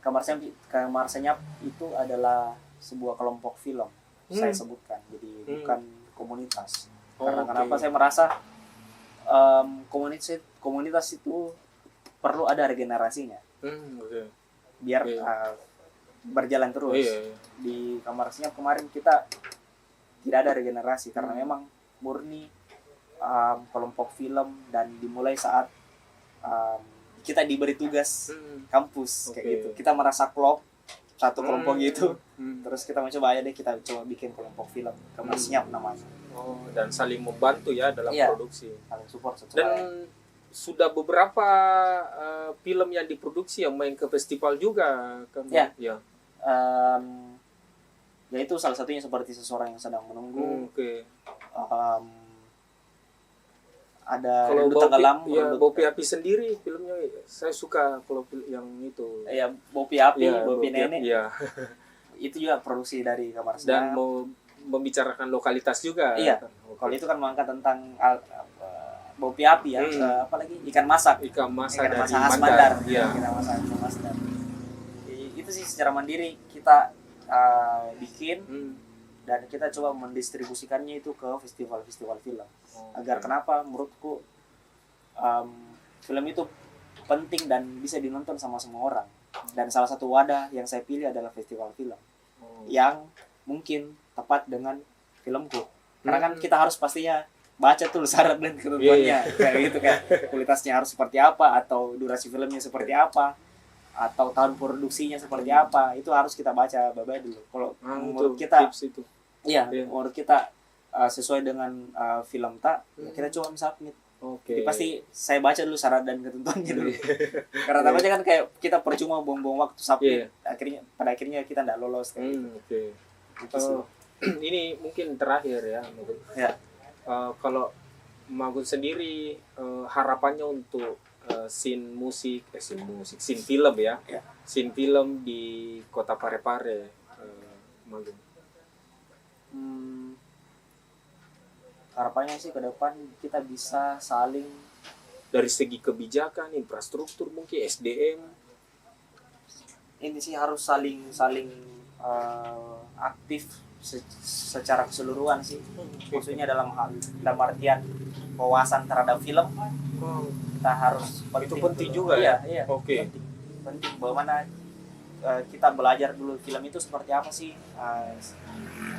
Kamar Senyap itu adalah sebuah kelompok film. Saya sebutkan, jadi bukan komunitas. Karena kenapa saya merasa komunitas itu perlu ada regenerasinya, biar berjalan terus. Di Kamar Senyap kemarin kita tidak ada regenerasi karena memang murni kelompok film, dan dimulai saat kita diberi tugas kampus kayak gitu. Kita merasa klop satu kelompok gitu. Terus kita mencoba aja deh, kita coba bikin kelompok film Kamar Senyap namanya. Dan saling membantu ya dalam produksi. Saling support satu Dan lain. Sudah beberapa film yang diproduksi yang main ke festival juga kan? Ya. Ya itu salah satunya seperti Seseorang yang Sedang Menunggu. Ada kalau Rindu Tenggelam. Bopi Api sendiri filmnya saya suka, kalau yang itu. Ya, Bopi Api, Bopi Nenek. Iya. Itu juga produksi dari Kamar Senyap. Dan mau membicarakan lokalitas juga. Iya. Kalau itu kan mengangkat tentang Bopi api ya, apalagi ikan masak Ikan masak dari khas Mandar. Mandar. Iya. Ikan masak Mandar. Itu sih secara mandiri kita bikin dan kita coba mendistribusikannya itu ke festival-festival film. Agar kenapa? Menurutku film itu penting dan bisa dinonton sama semua orang. Dan salah satu wadah yang saya pilih adalah festival film yang mungkin tepat dengan filmku. Karena kan kita harus pastinya baca tuh syarat dan ketentuannya, kayak gitu, kayak kualitasnya harus seperti apa, atau durasi filmnya seperti apa, atau tahun produksinya seperti apa, itu harus kita baca baik-baik dulu. Kalau menurut kita, menurut kita sesuai dengan film ya kita coba submit. Jadi pasti saya baca dulu syarat dan ketentuannya dulu. Karena takutnya kan kayak kita percuma buang-buang waktu submit, pada akhirnya kita tidak lolos kayak gitu. Ini mungkin terakhir ya. Kalau Magun sendiri harapannya untuk scene film ya, scene film di Kota Parepare, Magun. Harapannya sih ke depan kita bisa saling dari segi kebijakan, infrastruktur, mungkin SDM. Ini sih harus saling aktif secara keseluruhan sih. Maksudnya dalam artian wawasan terhadap film. Kita harus itu penting juga ya. Penting bagaimana kita belajar dulu film itu seperti apa sih,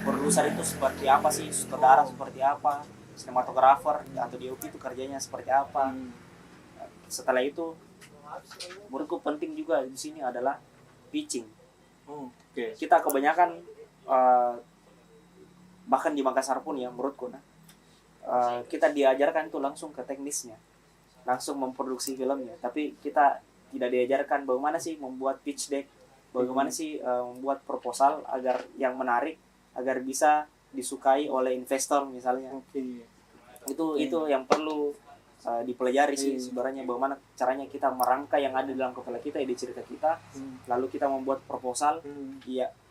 produser itu seperti apa sih, sutradara seperti apa, sinematografer atau DOP itu kerjanya seperti apa. Setelah itu menurutku penting juga di sini adalah pitching. Kita kebanyakan bahkan di Makassar pun ya menurutku kita diajarkan itu langsung ke teknisnya, langsung memproduksi filmnya, tapi kita tidak diajarkan bagaimana sih membuat pitch deck, bagaimana sih membuat proposal agar yang menarik, agar bisa disukai oleh investor misalnya. Itu yang perlu dipelajari sih sebenarnya, bagaimana caranya kita merangkai yang ada dalam kepala kita, ide cerita kita, lalu kita membuat proposal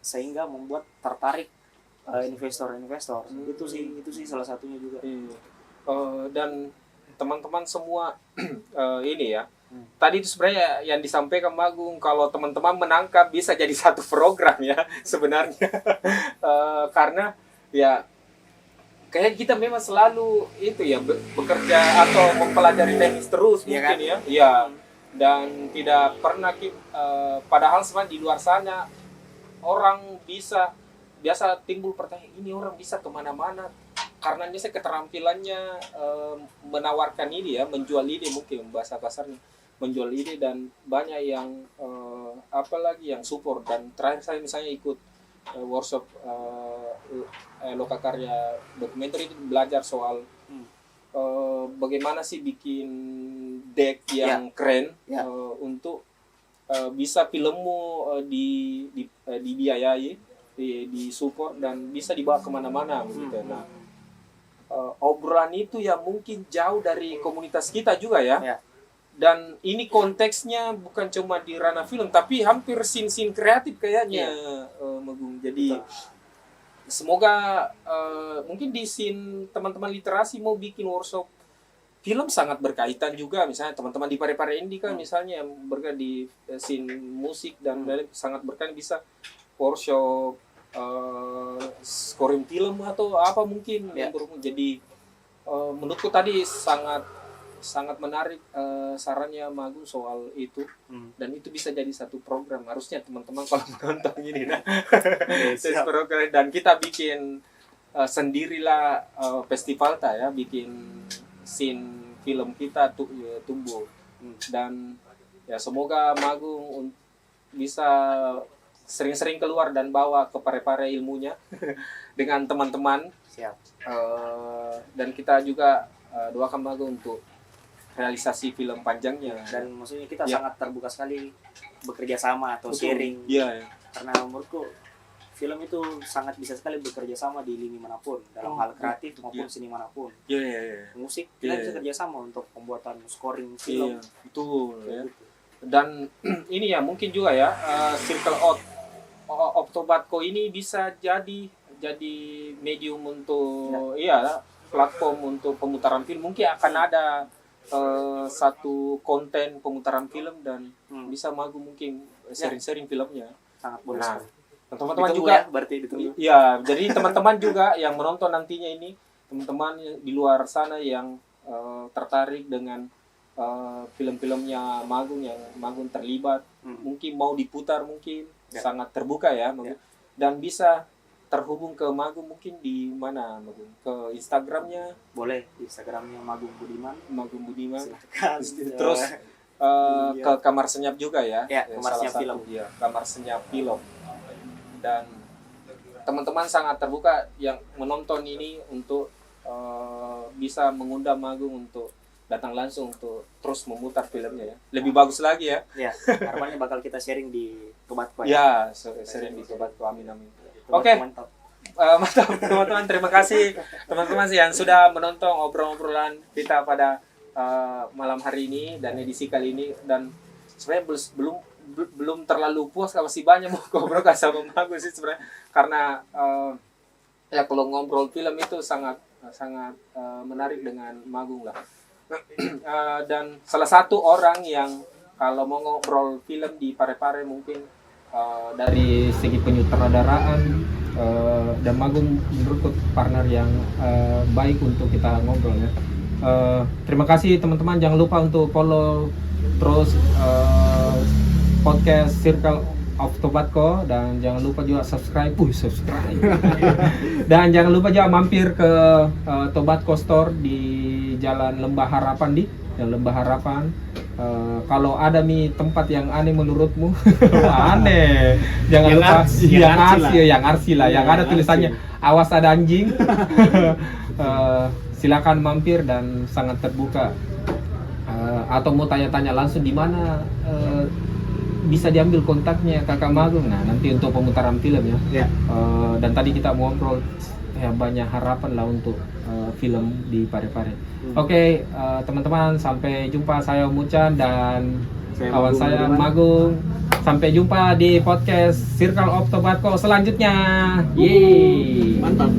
sehingga membuat tertarik investor. Itu sih salah satunya juga. Dan teman-teman semua ini ya. Tadi itu sebenarnya yang disampaikan Magung, kalau teman-teman menangkap bisa jadi satu program ya sebenarnya. Karena ya kayak kita memang selalu itu ya bekerja atau mempelajari teknis terus mungkin ya. Iya. Dan tidak pernah padahal sebenarnya di luar sana orang biasa timbul pertanyaan, ini orang bisa kemana-mana karena biasanya keterampilannya menawarkan ide ya, menjual ide, mungkin bahasa kasarnya menjual ide, dan banyak yang apalagi yang support. Dan terakhir saya misalnya ikut workshop lokakarya dokumenter itu, belajar soal bagaimana sih bikin deck yang keren untuk bisa filmmu dibiayai, di support dan bisa dibawa kemana-mana gitu. Nah, obrolan itu ya mungkin jauh dari komunitas kita juga ya. Dan ini konteksnya bukan cuma di ranah film, tapi hampir scene kreatif kayaknya, Magung. Jadi semoga mungkin di scene teman-teman literasi mau bikin workshop film sangat berkaitan juga. Misalnya teman-teman di Parepare Indi kan misalnya yang bergerak di scene musik dan sangat berkaitan, bisa workshop scoring film atau apa mungkin. Jadi menurutku tadi sangat menarik sarannya Magung soal itu, dan itu bisa jadi satu program. Harusnya teman-teman kalau menonton ini program, dan kita bikin sendirilah festival ya, bikin scene film kita tumbuh. Dan ya semoga Magung bisa sering-sering keluar dan bawa ke Parepare ilmunya dengan teman-teman. Dan kita juga doakan Magung untuk realisasi film panjangnya. Dan maksudnya kita sangat terbuka sekali bekerja sama atau sharing. Karena menurutku film itu sangat bisa sekali bekerja sama di lini manapun, dalam hal kreatif maupun seni manapun. Musik kita bisa kerja sama untuk pembuatan scoring film. Betul ya. Dan ini ya mungkin juga ya Circle Octobatco ini bisa jadi medium untuk platform untuk pemutaran film, mungkin akan ada satu konten pemutaran film dan bisa Magung mungkin sharing-sharing filmnya. Sangat boleh Nah, sekali. teman-teman Ditunggu juga ya, berarti ditunggu. ya, jadi teman-teman juga yang menonton nantinya ini, teman-teman di luar sana yang tertarik dengan film-filmnya Magung yang Magung terlibat, mungkin mau diputar mungkin sangat terbuka ya, Magung. Dan bisa terhubung ke Magung mungkin di mana Magung? Ke Instagramnya? Boleh, di Instagramnya Magung Budiman. Magung Budiman. Silakan. Terus ke Kamar Senyap juga ya? Ya, Kamar salah Senyap satu, Film. Ya, Kamar Senyap Film. Dan teman-teman sangat terbuka yang menonton ini untuk bisa mengundang Magung untuk datang langsung untuk terus memutar filmnya ya. Lebih bagus lagi ya. Ya, harapannya bakal kita sharing di Tobatko Ya, sering di Tobatko, amin amin. Tobatko Oke. mantap. Mantap teman-teman, terima kasih teman-teman yang sudah menonton obrolan kita pada malam hari ini dan edisi kali ini. Dan sebenarnya belum terlalu puas, masih banyak mau ngobrol sama Magung sih sebenarnya, karena ya kalau ngobrol film itu sangat menarik dengan Magung lah. Dan salah satu orang yang kalau mau ngobrol film di Parepare mungkin dari segi penyutradaraan dan Magung menurutku partner yang baik untuk kita ngobrol ya. Terima kasih teman-teman, jangan lupa untuk follow terus podcast Circle of Tobatko, dan jangan lupa juga subscribe. Dan jangan lupa juga mampir ke Tobatko Store di Jalan Lembah Harapan Lembah Harapan. Kalau ada tempat yang aneh menurutmu, aneh, jangan Yang lupa yang arsi lah, yang ada tulisannya awas ada anjing. Silakan mampir dan sangat terbuka. Atau mau tanya-tanya langsung di mana bisa diambil kontaknya Kakak Magung. Nah, nanti untuk pemutaran film ya. Dan tadi kita ngobrol ya, banyak harapan lah untuk film di Parepare. Oke, teman-teman, sampai jumpa. Saya Mucan dan kawan saya Magung. Sampai jumpa di podcast Circle of Tobatko selanjutnya. Yeay. Mantap.